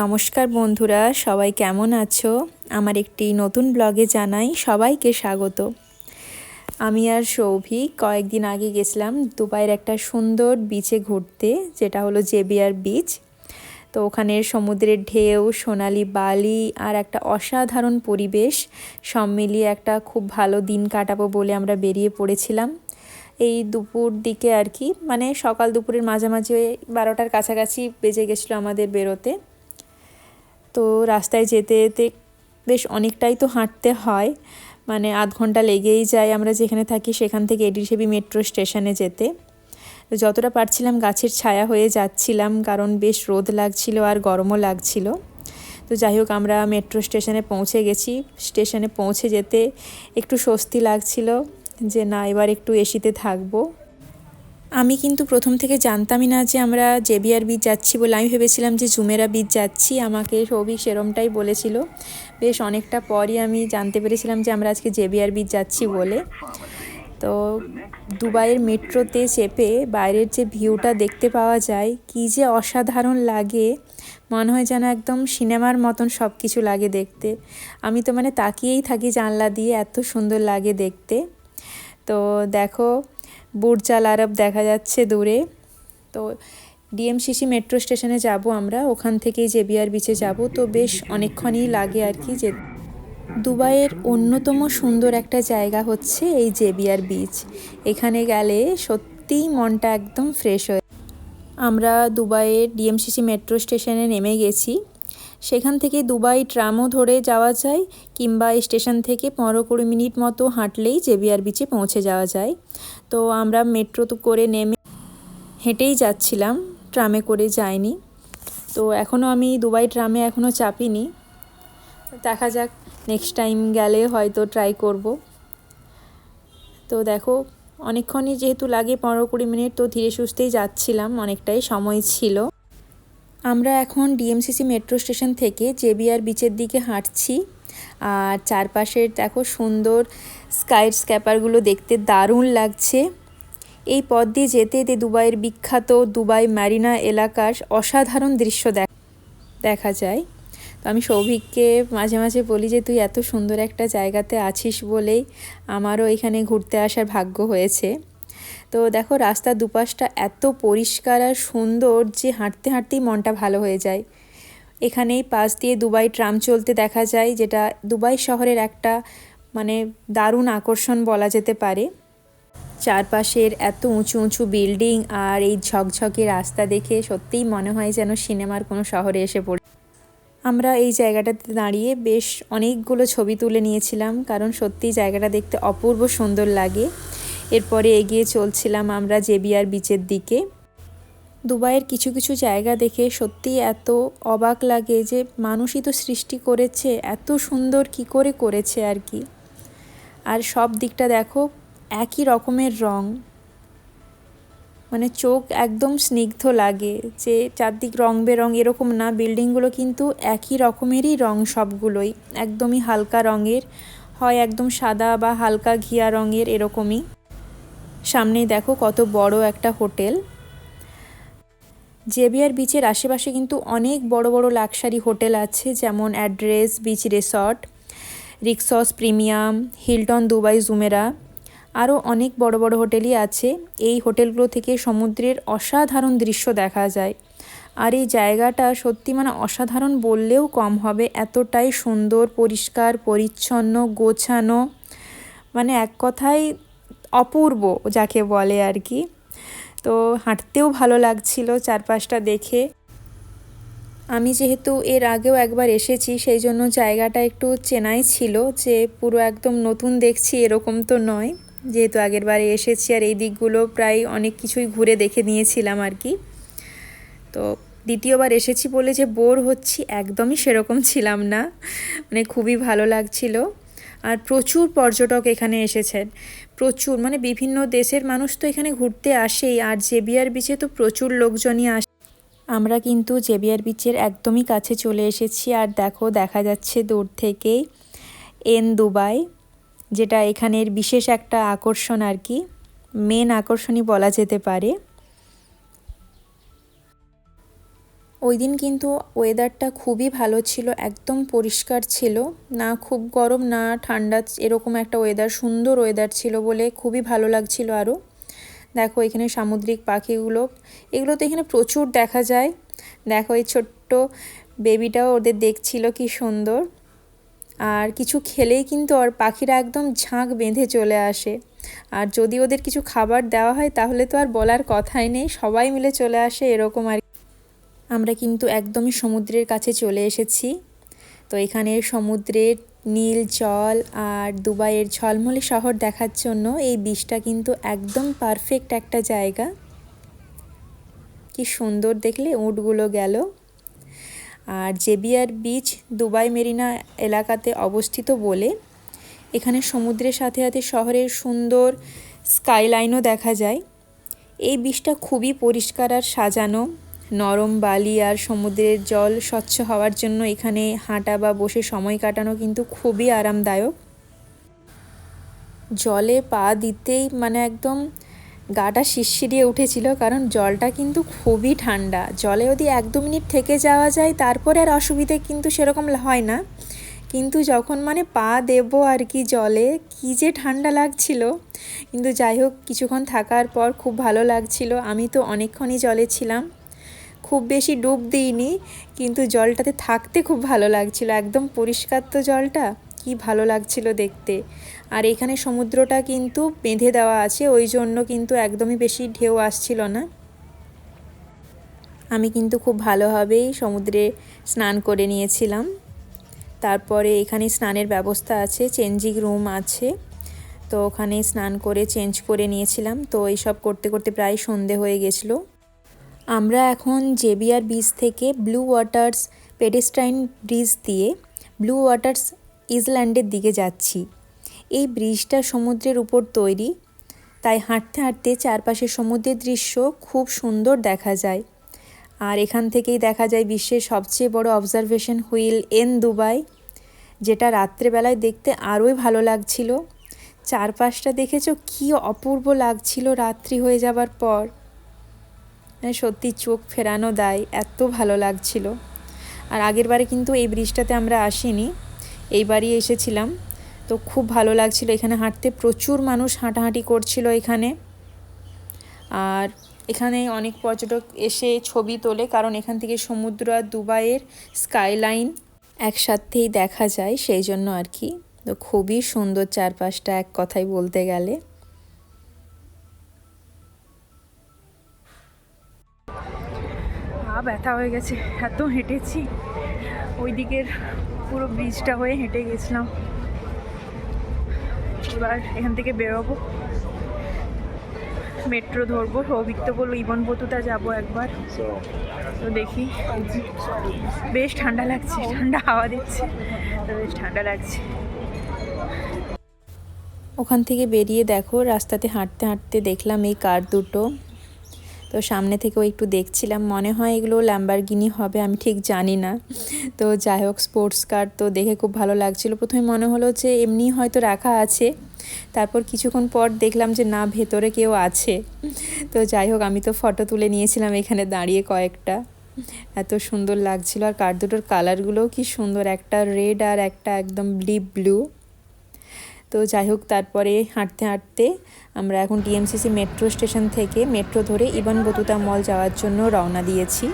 নমস্কার বন্ধুরা, সবাই কেমন আছো? আমার একটি নতুন ব্লগে জানাই সবাইকে স্বাগত। আমি আর সৌভিক কয়েকদিন আগে গেছিলাম দুবাইয়ের একটা সুন্দর বিচে ঘুরতে, যেটা হলো জেবিয়ার বিচ। তো ওখানে সমুদ্রের ঢেউ, সোনালি বালি আর একটা অসাধারণ পরিবেশ সব মিলিয়ে একটা খুব ভালো দিন কাটাবো বলে আমরা বেরিয়ে পড়েছিলাম। এই দুপুর দিকে আর কি, মানে সকাল দুপুরের মাঝামাঝি 12টার কাছাকাছি বেজে গেছিলো আমাদের বেরোতে। তো রাস্তায় যেতে যেতে বেশ অনেকটাই তো হাঁটতে হয়, মানে আধ ঘন্টা লেগেই যায় আমরা যেখানে থাকি সেখান থেকে এডিসিবি মেট্রো স্টেশনে যেতে। যতটা পারছিলাম গাছের ছায়া হয়ে যাচ্ছিলাম, কারণ বেশ রোদ লাগছিল আর গরমও লাগছিল। তো যাই হোক, আমরা মেট্রো স্টেশনে পৌঁছে গেছি। স্টেশনে পৌঁছে যেতে একটু স্বস্তি লাগছিল যে না, এবার একটু এসিতে থাকবো। আমি কিন্তু প্রথম থেকে জানতামই না যে আমরা জেবিয়ার বিচ যাচ্ছি বলে। আমি ভেবেছিলাম যে জুমেরা বিচ যাচ্ছি, আমাকে সৌভিক সেরমটাই বলেছিল। বেশ অনেকটা পরই আমি জানতে পেরেছিলাম যে আমরা আজকে জেবিয়ার বিচ যাচ্ছি বলে। তো দুবাইয়ের মেট্রোতে চেপে বাইরের যে ভিউটা দেখতে পাওয়া যায়, কী যে অসাধারণ লাগে, মনে হয় যেন একদম সিনেমার মতন সব কিছু লাগে দেখতে। আমি তো মানে তাকিয়েই থাকি জানলা দিয়ে, এত সুন্দর লাগে দেখতে। তো দেখো, বুর্জ আল আরব দেখা যাচ্ছে দূরে। তো ডিএমসিসি মেট্রো স্টেশনে যাব আমরা, ওখান থেকেই জেবিয়ার বিচে যাব। তো বেশ অনেকক্ষণই লাগে আর কি। যে দুবাইয়ের অন্যতম সুন্দর একটা জায়গা হচ্ছে এই জেবিয়ার বিচ। এখানে গেলে সত্যিই মনটা একদম ফ্রেশ হয়। আমরা দুবাইয়ের ডিএমসিসি মেট্রো স্টেশনে নেমে গেছি। সেখান থেকে দুবাই ট্রামও ধরে যাওয়া যায়, কিংবা স্টেশন থেকে 15-20 মিনিট মতো হাঁটলেই জেবিয়ার বিচে পৌঁছে যাওয়া যায়। তো আমরা মেট্রো তো করে নেমে হেঁটেই যাচ্ছিলাম, ট্রামে করে যাইনি। তো এখনও আমি দুবাই ট্রামে এখনও চাপিনি, দেখা যাক নেক্সট টাইম গেলে হয়তো ট্রাই করব। তো দেখো, অনেকক্ষণই যেহেতু লাগে 15-20 মিনিট, তো ধীরে সুস্থেই যাচ্ছিলাম, অনেকটাই সময় ছিল। আমরা এখন ডিএমসিসি মেট্রো স্টেশন থেকে জেবিয়ার বিচের দিকে হাঁটছি। আর চারপাশের দেখো সুন্দর স্কাইস্ক্র্যাপারগুলো দেখতে দারুণ লাগছে। এই পথ দিয়ে যেতে যেতে দুবাইয়ের বিখ্যাত দুবাই মারিনা এলাকার অসাধারণ দৃশ্য দেখা যায়। তো আমি সৌভিককে মাঝে মাঝে বলি যে তুই এত সুন্দর একটা জায়গাতে আছিস বলেই আমারও এখানে ঘুরতে আসার ভাগ্য হয়েছে। তো দেখো, রাস্তার দুপাশটা এত পরিষ্কার আর সুন্দর যে হাঁটতে হাঁটতেই মনটা ভালো হয়ে যায়। এখানেই পাশ দিয়ে দুবাই ট্রাম চলতে দেখা যায়, যেটা দুবাই শহরের একটা মানে দারুণ আকর্ষণ বলা যেতে পারে। চারপাশের এত উঁচু উঁচু বিল্ডিং আর এই ঝকঝকে রাস্তা দেখে সত্যিই মনে হয় যেন সিনেমার কোনো শহরে এসে পড়ে। আমরা এই জায়গাটাতে দাঁড়িয়ে বেশ অনেকগুলো ছবি তুলে নিয়েছিলাম, কারণ সত্যিই জায়গাটা দেখতে অপূর্ব সুন্দর লাগে। এরপরে এগিয়ে চলছিলাম আমরা জেবিয়ার বিচের দিকে। দুবাইয়ের কিছু কিছু জায়গা দেখে সত্যিই এত অবাক লাগে যে মানুষই তো সৃষ্টি করেছে, এত সুন্দর কি করে করেছে আর কি। আর সব দিকটা দেখো একই রকমের রং, মানে চোখ একদম স্নিগ্ধ লাগে যে চারদিক রং বেরং এরকম না, বিল্ডিংগুলো কিন্তু একই রকমেরই রং সবগুলোই, একদমই হালকা রঙের, হয় একদম সাদা বা হালকা ঘিয়া রঙের এরকমই। সামনেই দেখো কত বড় একটা হোটেল। জেবিয়ার বিচের আশেপাশে কিন্তু অনেক বড় বড় লাক্সারি হোটেল আছে, যেমন address beach resort, Rixos premium, Hilton Dubai Jumeirah, আরও অনেক বড় বড় হোটেলই আছে। এই হোটেলগুলো থেকে সমুদ্রের অসাধারণ দৃশ্য দেখা যায়। আর এই জায়গাটা সত্যি মানে অসাধারণ বললেও কম হবে, এতটাই সুন্দর, পরিষ্কার পরিচ্ছন্ন, গোছানো, মানে এক কথায় অপূর্ব যাকে বলে আর কি। তো হাঁটতেও ভালো লাগছিল চারপাশটা দেখে। আমি যেহেতু এর আগেও একবার এসেছি, সেই জন্য জায়গাটা একটু চেনাই ছিল, যে পুরো একদম নতুন দেখছি এরকম তো নয়, যেহেতু আগের বারে এসেছি আর এই দিকগুলো প্রায় অনেক কিছুই ঘুরে দেখে নিয়েছিলাম আর কি। তো দ্বিতীয়বার এসেছি বলে যে বোর হচ্ছি একদমই সেরকম ছিলাম না, মানে খুবই ভালো লাগছিল। আর প্রচুর পর্যটক এখানে এসেছেন, প্রচুর, মানে বিভিন্ন দেশের মানুষ তো এখানে ঘুরতে আসেই, আর জেবিয়ার বিচে তো প্রচুর লোকজনই আসে। আমরা কিন্তু জেবিয়ার বিচের একদমই কাছে চলে এসেছি। আর দেখো, দেখা যাচ্ছে দূর থেকেই এন দুবাই, যেটা এখানের বিশেষ একটা আকর্ষণ আর কি, মেন আকর্ষণই বলা যেতে পারে। ওই দিন কিন্তু ওয়েদারটা খুবই ভালো ছিল, একদম পরিষ্কার ছিল, না খুব গরম না ঠান্ডা, এরকম একটা ওয়েদার, সুন্দর ওয়েদার ছিল বলে খুবই ভালো লাগছিল। আরও দেখো এখানে সামুদ্রিক পাখিগুলো, এগুলো তো এখানে প্রচুর দেখা যায়। দেখো এই ছোট্ট বেবিটাও ওদের দেখছিল, কি সুন্দর। আর কিছু খেলেই কিন্তু আর পাখিরা একদম ঝাঁক বেঁধে চলে আসে। আর যদি ওদের কিছু খাবার দেওয়া হয় তাহলে তো আর বলার কথাই নেই, সবাই মিলে চলে আসে এরকম। আর আমরা কিন্তু একদমই সমুদ্রের কাছে চলে এসেছি। তো এখানে সমুদ্রের নীল জল আর দুবাইয়ের ঝলমলে শহর দেখার জন্য এই বিচটা কিন্তু একদম পারফেক্ট একটা জায়গা। কি সুন্দর দেখলে উটগুলো গেল। আর জেবিয়ার বিচ দুবাই মেরিনা এলাকাতে অবস্থিত বলে এখানে সমুদ্রের সাথে সাথে শহরের সুন্দর স্কাইলাইনও দেখা যায়। এই বিচটা খুবই পরিষ্কার আর সাজানো, নরম বালি আর সমুদ্রের জল স্বচ্ছ হওয়ার জন্য এখানে হাঁটা বা বসে সময় কাটানো কিন্তু খুবই আরামদায়ক। জলে পা দিতেই মানে একদম গাটা শিরশিরিয়ে উঠেছিল, কারণ জলটা কিন্তু খুবই ঠান্ডা। জলে যদি 1-2 মিনিট থেকে যাওয়া যায় তারপরে আর অসুবিধে কিন্তু সেরকম হয় না, কিন্তু যখন মানে পা দেবো আর কি জলে, কি যে ঠান্ডা লাগছিল। কিন্তু যাই হোক কিছুক্ষণ থাকার পর খুব ভালো লাগছিল। আমি তো অনেকক্ষণই জলে ছিলাম, খুব বেশি ডুব দিইনি, কিন্তু জলটাতে থাকতে খুব ভালো লাগছিল, একদম পরিষ্কার তো জলটা, কি ভালো লাগছিল দেখতে। আর এখানে সমুদ্রটা কিন্তু বেঁধে দেওয়া আছে, ওই জন্য কিন্তু একদমই বেশি ঢেউ আসছিল না। আমি কিন্তু খুব ভালোভাবেই সমুদ্রে স্নান করে নিয়েছিলাম। তারপরে এখানে স্নানের ব্যবস্থা আছে, চেঞ্জিং রুম আছে, তো ওখানে স্নান করে চেঞ্জ করে নিয়েছিলাম। তো এইসব করতে করতে প্রায় সন্ধে হয়ে গেছিলো। আমরা এখন জেবিয়ার বিচ থেকে ব্লু ওয়াটার্স পেডেস্ট্রাইন ব্রিজ দিয়ে ব্লু ওয়াটার্স ইসল্যান্ডের দিকে যাচ্ছি। এই ব্রিজটা সমুদ্রের উপর তৈরি, তাই হাঁটতে হাঁটতে চারপাশের সমুদ্রের দৃশ্য খুব সুন্দর দেখা যায়। আর এখান থেকেই দেখা যায় বিশ্বের সবচেয়ে বড় অবজারভেশন হুইল ইন দুবাই, যেটা রাত্রেবেলায় দেখতে আরোই ভালো লাগছিল। চারপাশটা দেখেছো কি অপূর্ব লাগছিল রাত্রি হয়ে যাবার পর, সত্যি চোখ ফেরানো দেয়, এত ভালো লাগছিল। আর আগের বারে কিন্তু এই ব্রিজটাতে আমরা আসিনি, এইবারই এসেছিলাম, তো খুব ভালো লাগছিল। এখানে হাঁটতে প্রচুর মানুষ হাঁটাহাঁটি করছিল এখানে। আর এখানে অনেক পর্যটক এসে ছবি তোলে, কারণ এখান থেকে সমুদ্র আর দুবাইয়ের স্কাইলাইন একসাথেই দেখা যায়, সেই জন্য আর কি। তো খুবই সুন্দর চারপাশটা এক কথায় বলতে গেলে। ব্যথা হয়ে গেছে, এত হেঁটেছি, ওই দিকের পুরো ব্রিজটা হয়ে হেঁটে গেছিলাম। এবার এখান থেকে বেরোবো, মেট্রো ধরবো। সৌভিক তো বললো ইবন বতুতা যাবো একবার, তো দেখি। বেশ ঠান্ডা লাগছে, ঠান্ডা হাওয়া দিচ্ছে, তো বেশ ঠান্ডা লাগছে। ওখান থেকে বেরিয়ে দেখো রাস্তাতে হাঁটতে হাঁটতে দেখলাম এই কার দুটো, তো সামনে থেকেও একটু দেখছিলাম, মনে হয় এগুলো ল্যাম্বরগিনি হবে, আমি ঠিক জানি না। তো যাই হোক স্পোর্টস কার, তো দেখে খুব ভালো লাগছিল। প্রথমে মনে হলো যে এমনি হয়তো রাখা আছে, তারপর কিছুক্ষণ পর দেখলাম যে না, ভেতরে কেউ আছে। তো যাই হোক আমি তো ফটো তুলে নিয়েছিলাম এখানে দাঁড়িয়ে কয়েকটা, এত সুন্দর লাগছিল। আর কার দুটোর কালারগুলোও কি সুন্দর, একটা রেড আর একটা একদম ডিপ ব্লু। তো যাই হোক তারপরে হাঁটতে হাঁটতে আমরা এখন ডিএমসিসি মেট্রো স্টেশন থেকে মেট্রো ধরে ইবন বতুতা মল যাওয়ার জন্য রওনা দিয়েছি।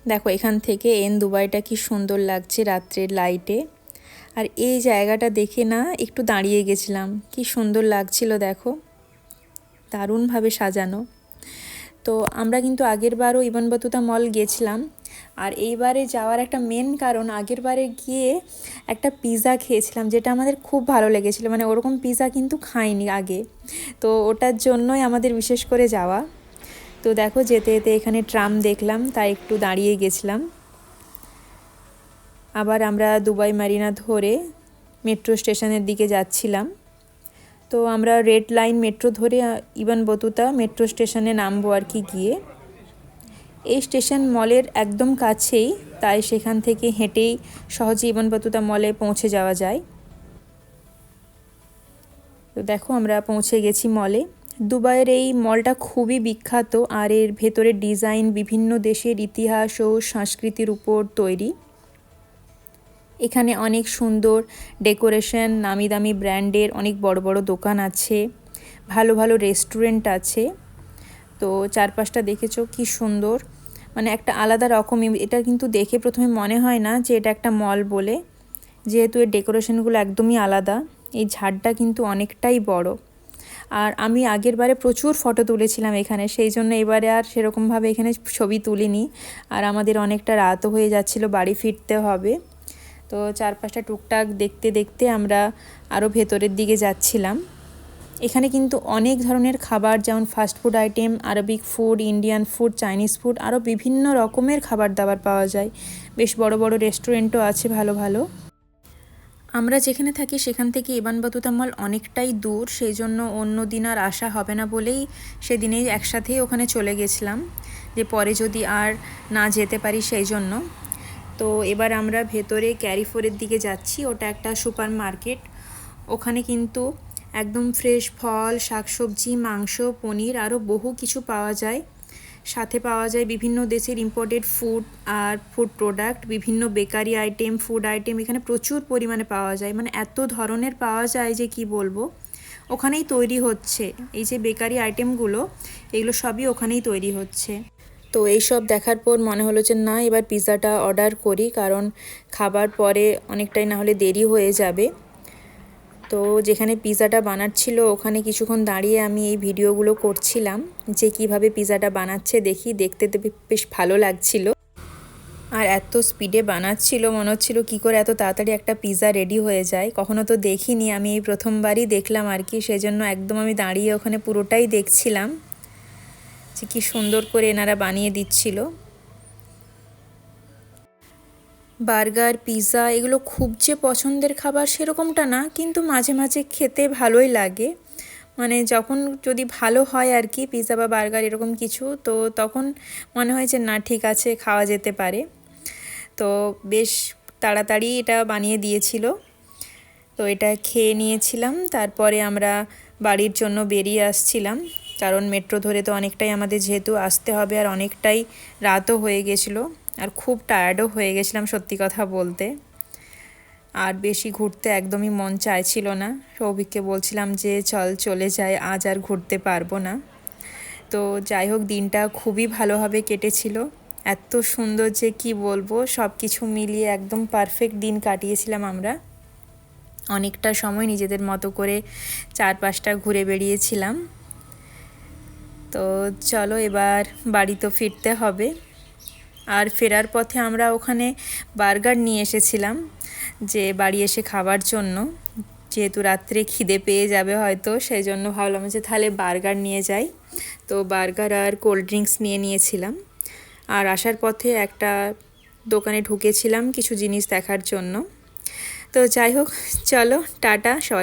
দেখো এখান থেকে দুবাইটা কি সুন্দর লাগছে রাত্রের লাইটে। আর এই জায়গাটা দেখে না একটু দাঁড়িয়ে গেছিলাম, কি সুন্দর লাগছিল, দেখো দারুণভাবে সাজানো। তো আমরা কিন্তু আগের বারও ইবন বতুতা মল গেছিলাম, আর এইবারে যাওয়ার একটা মেন কারণ, আগের বারে গিয়ে একটা পিৎজা খেয়েছিলাম যেটা আমাদের খুব ভালো লেগেছিলো, মানে ওরকম পিৎজা কিন্তু খাইনি আগে, তো ওটার জন্যই আমাদের বিশেষ করে যাওয়া। তো দেখো যেতে যেতে এখানে ট্রাম দেখলাম, তাই একটু দাঁড়িয়ে গেছিলাম। আবার আমরা দুবাই মেরিনা ধরে মেট্রো স্টেশনের দিকে যাচ্ছিলাম। তো আমরা রেড লাইন মেট্রো ধরে ইবন বতুতা মেট্রো স্টেশনে নামবো আর কি গিয়ে। এই স্টেশন মলের একদম কাছেই, তাই সেখান থেকে হেঁটেই সহজে ইবন বতুতা মলে পৌঁছে যাওয়া যায়। তো দেখো আমরা পৌঁছে গেছি মলে। দুবাইয়ের এই মলটা খুবই বিখ্যাত, আর এর ভেতরের ডিজাইন বিভিন্ন দেশের ইতিহাস ও সংস্কৃতির উপর তৈরি। এখানে অনেক সুন্দর ডেকোরেশন, নামি দামি ব্র্যান্ডের অনেক বড় বড় দোকান আছে, ভালো ভালো রেস্টুরেন্ট আছে। তো চারপাশটা দেখেছো কি সুন্দর, মানে একটা আলাদা রকমই। এটা কিন্তু দেখে প্রথমে মনে হয় না যে এটা একটা মল বলে, যেহেতু এর ডেকোরেশনগুলো একদমই আলাদা। এই ঝাড়টা কিন্তু অনেকটাই বড়। আর আমি আগের বারে প্রচুর ফটো তুলেছিলাম এখানে, সেই জন্য এবারে আর সেরকমভাবে এখানে ছবি তুলিনি। আর আমাদের অনেকটা রাতও হয়ে যাচ্ছিল, বাড়ি ফিরতে হবে। তো চারপাশটা টুকটাক দেখতে দেখতে আমরা আরও ভেতরের দিকে যাচ্ছিলাম। এখানে কিন্তু অনেক ধরনের খাবার, যেমন fast food item, Arabic food, Indian food, Chinese food, আরও বিভিন্ন রকমের খাবার দাবার পাওয়া যায়। বেশ বড় বড় রেস্টুরেন্টও আছে ভালো ভালো। আমরা যেখানে থাকি সেখান থেকে ইবান বাতুতা মল অনেকটাই দূর, সেই জন্য অন্য দিন আর আসা হবে না বলেই সেদিনেই একসাথেই ওখানে চলে গেছিলাম, যে পরে যদি আর না যেতে পারি সেই জন্য। তো এবার আমরা ভেতরে ক্যারিফোরের দিকে যাচ্ছি, ওটা একটা সুপার মার্কেট। ওখানে কিন্তু একদম ফ্রেশ ফল, শাকসবজি, মাংস, পনির আরও বহু কিছু পাওয়া যায়। সাথে পাওয়া যায় বিভিন্ন দেশের ইম্পোর্টেড ফুড আর ফুড প্রোডাক্ট, বিভিন্ন বেকারি আইটেম, ফুড আইটেম এখানে প্রচুর পরিমাণে পাওয়া যায়। মানে এত ধরনের পাওয়া যায় যে কি বলবো। ওখানেই তৈরি হচ্ছে এই যে বেকারি আইটেমগুলো, এগুলো সবই ওখানেই তৈরি হচ্ছে। তো এই সব দেখার পর মনে হলো যে না, এবার পিৎজাটা অর্ডার করি, কারণ খাবার পরে অনেকটাই না হলে দেরি হয়ে যাবে। তো যেখানে পিৎজাটা বানাচ্ছিল ওখানে কিছুক্ষণ দাঁড়িয়ে আমি এই ভিডিওগুলো করছিলাম, যে কিভাবে পিৎজাটা বানাচ্ছে দেখতে বেশ ভালো লাগছিল। আর এত স্পিডে বানাচ্ছিল, মনে হচ্ছিল কী করে এত তাড়াতাড়ি একটা পিৎজা রেডি হয়ে যায়। কখনো তো দেখিনি, আমি এই প্রথমবারই দেখলাম আর কি। সেজন্য একদম আমি দাঁড়িয়ে ওখানে পুরোটাই দেখছিলাম যে কী সুন্দর করে এনারা বানিয়ে দিচ্ছিল। বার্গার, পিৎজা এগুলো খুব যে পছন্দের খাবার সেরকমটা না, কিন্তু মাঝে মাঝে খেতে ভালোই লাগে। মানে যখন যদি ভালো হয় আর কি, পিৎজা বা বার্গার এরকম কিছু, তো তখন মনে হয় যে না ঠিক আছে, খাওয়া যেতে পারে। তো বেশ তাড়াতাড়ি এটা বানিয়ে দিয়েছিল, তো এটা খেয়ে নিয়েছিলাম। তারপরে আমরা বাড়ির জন্য বেরিয়ে আসছিলাম, কারণ মেট্রো ধরে তো অনেকটাই আমাদের যেহেতু আসতে হবে, আর অনেকটাই রাতও হয়ে গেছিলো, আর খুব টায়ার্ডও হয়ে গেছিলাম সত্যি কথা বলতে। আর বেশি ঘুরতে একদমই মন চাইছিল না। সৌভিককে বলছিলাম যে চলে যাই, আজ আর ঘুরতে পারবো না। তো যাই হোক, দিনটা খুবই ভালোভাবে কেটেছিল। এত সুন্দর যে কি বলবো, সব কিছু মিলিয়ে একদম পারফেক্ট দিন কাটিয়েছিলাম আমরা। অনেকটা সময় নিজেদের মতো করে চারপাশটা ঘুরে বেড়িয়েছিলাম। তো চলো এবার বাড়ি তো ফিরতে হবে। আর ফেরার পথে আমরা ওখানে বার্গার নিয়ে এসেছিলাম, যে বাড়ি এসে খাবার জন্য, যেহেতু রাত্রে খিদে পেয়ে যাবে হয়তো, সেই জন্য ভাবলাম যে তাহলে বার্গার নিয়ে যাই। তো বার্গার আর কোল্ড ড্রিঙ্কস নিয়ে নিয়েছিলাম। আর আসার পথে একটা দোকানে ঢুকেছিলাম কিছু জিনিস দেখার জন্য। তো যাই হোক, চলো টাটা সবাই।